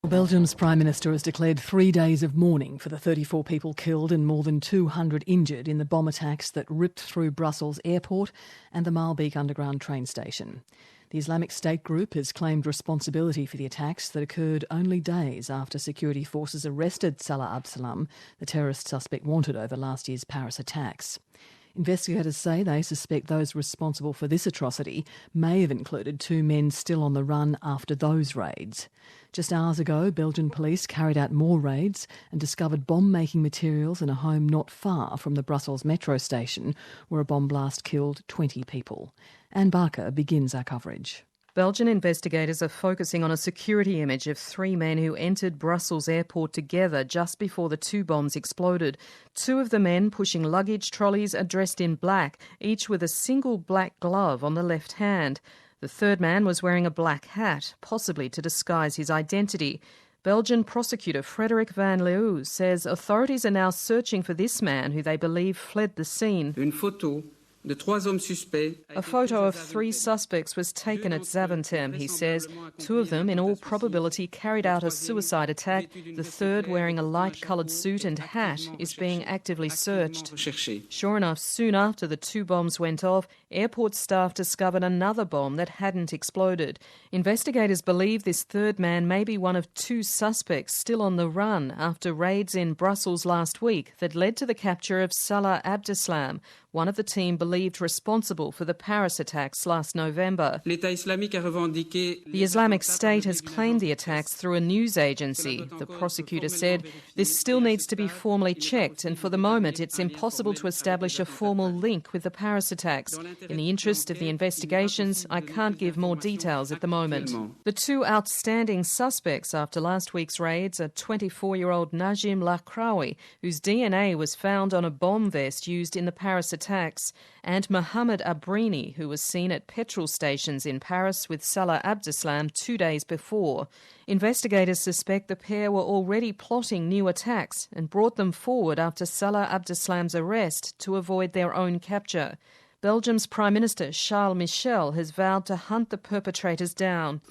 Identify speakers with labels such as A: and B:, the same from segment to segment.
A: Belgium's Prime Minister has declared 3 days of mourning for the 34 people killed and more than 200 injured in the bomb attacks that ripped through Brussels airport and the Maalbeek underground train station. The Islamic State group has claimed responsibility for the attacks that occurred only days after security forces arrested Salah Abdeslam, the terrorist suspect wanted over last year's Paris attacks. Investigators say they suspect those responsible for this atrocity may have included 2 men still on the run after those raids. Just hours ago, Belgian police carried out more raids and discovered bomb-making materials in a home not far from the Brussels metro station, where a bomb blast killed 20 people. Anne Barker begins our coverage.
B: Belgian investigators are focusing on a security image of 3 men who entered Brussels airport together just before the 2 bombs exploded. 2 of the men pushing luggage trolleys are dressed in black, each with a single black glove on the left hand. The 3rd man was wearing a black hat, possibly to disguise his identity. Belgian prosecutor Frédéric Van Leeuw says authorities are now searching for this man who they believe fled the scene. A photo of 3 suspects was taken at Zaventem, he says. 2 of them, in all probability, carried out a suicide attack. The 3rd, wearing a light-coloured suit and hat, is being actively searched. Sure enough, soon after the 2 bombs went off, airport staff discovered another bomb that hadn't exploded. Investigators believe this 3rd man may be one of 2 suspects still on the run after raids in Brussels last week that led to the capture of Salah Abdeslam, one of the team believed responsible for the Paris attacks last November. The Islamic State has claimed the attacks through a news agency. The prosecutor said, "This still needs to be formally checked, and for the moment it's impossible to establish a formal link with the Paris attacks. In the interest of the investigations, I can't give more details at the moment." The 2 outstanding suspects after last week's raids are 24-year-old Najim Lakraoui, whose DNA was found on a bomb vest used in the Paris attacks, and Mohamed Abrini, who was seen at petrol stations in Paris with Salah Abdeslam 2 days before. Investigators suspect the pair were already plotting new attacks and brought them forward after Salah Abdeslam's arrest to avoid their own capture. Belgium's Prime Minister Charles Michel has vowed to hunt the perpetrators down.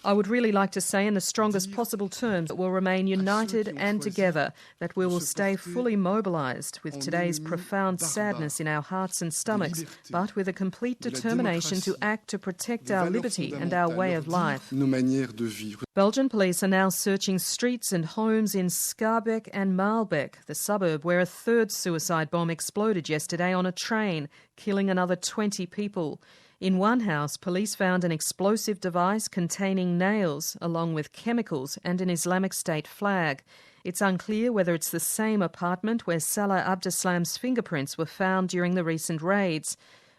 B: I would really like to say in the strongest possible terms that we'll remain united and together, that we will stay fully mobilised with today's profound sadness in our hearts and stomachs, but with a complete determination to act to protect our liberty and our way of life. Belgian police are now searching streets and homes in Schaerbeek and Maalbeek, the suburb where a 3rd suicide bomb exploded yesterday on a train, killing another 20 people. In one house, police found an explosive device containing nails, along with chemicals and an Islamic State flag. It's unclear whether it's the same apartment where Salah Abdeslam's fingerprints were found during the recent raids.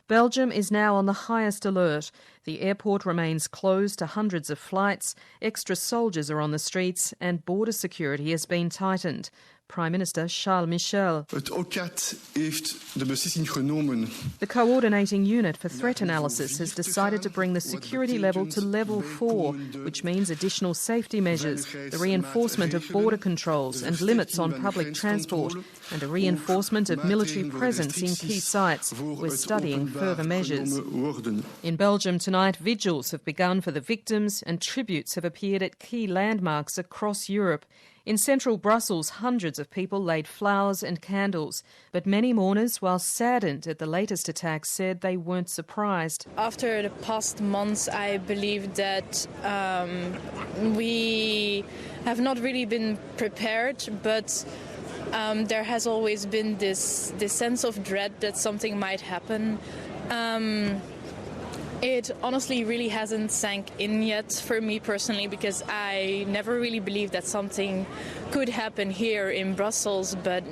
B: Belgium is now on the highest alert. The airport remains closed to hundreds of flights, extra soldiers are on the streets, and border security has been tightened. Prime Minister Charles Michel. The coordinating unit for threat analysis has decided to bring the security level to level 4, which means additional safety measures, the reinforcement of border controls and limits on public transport, and a reinforcement of military presence in key sites. We're studying further measures. In Belgium tonight, vigils have begun for the victims and tributes have appeared at key landmarks across Europe. In central Brussels, hundreds of people laid flowers and candles, but many mourners, while saddened at the latest attacks, said they weren't surprised.
C: After the past months, I believe that we have not really been prepared, but there has always been this sense of dread that something might happen. It honestly really hasn't sank in yet for me personally, because I never really believed that something could happen here in Brussels, but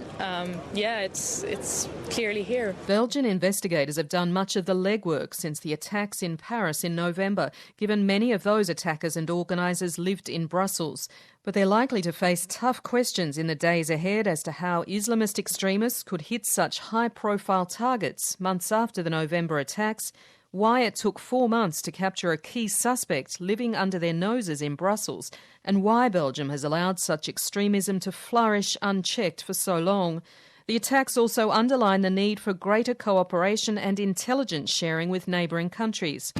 C: it's clearly here.
B: Belgian investigators have done much of the legwork since the attacks in Paris in November, given many of those attackers and organisers lived in Brussels. But they're likely to face tough questions in the days ahead as to how Islamist extremists could hit such high-profile targets months after the November attacks, why it took 4 months to capture a key suspect living under their noses in Brussels, and why Belgium has allowed such extremism to flourish unchecked for so long. The attacks also underline the need for greater cooperation and intelligence sharing with neighbouring countries.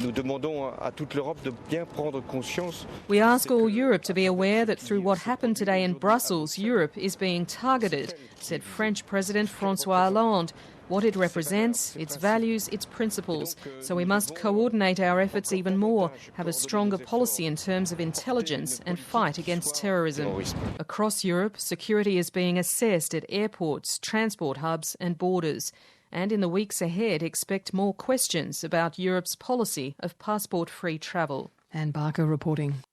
B: We ask all Europe to be aware that through what happened today in Brussels, Europe is being targeted, said French President François Hollande. What it represents, its values, its principles. So we must coordinate our efforts even more, have a stronger policy in terms of intelligence and fight against terrorism. Across Europe, security is being assessed at airports, transport hubs and borders. And in the weeks ahead, expect more questions about Europe's policy of passport-free travel.
A: Anne Barker reporting.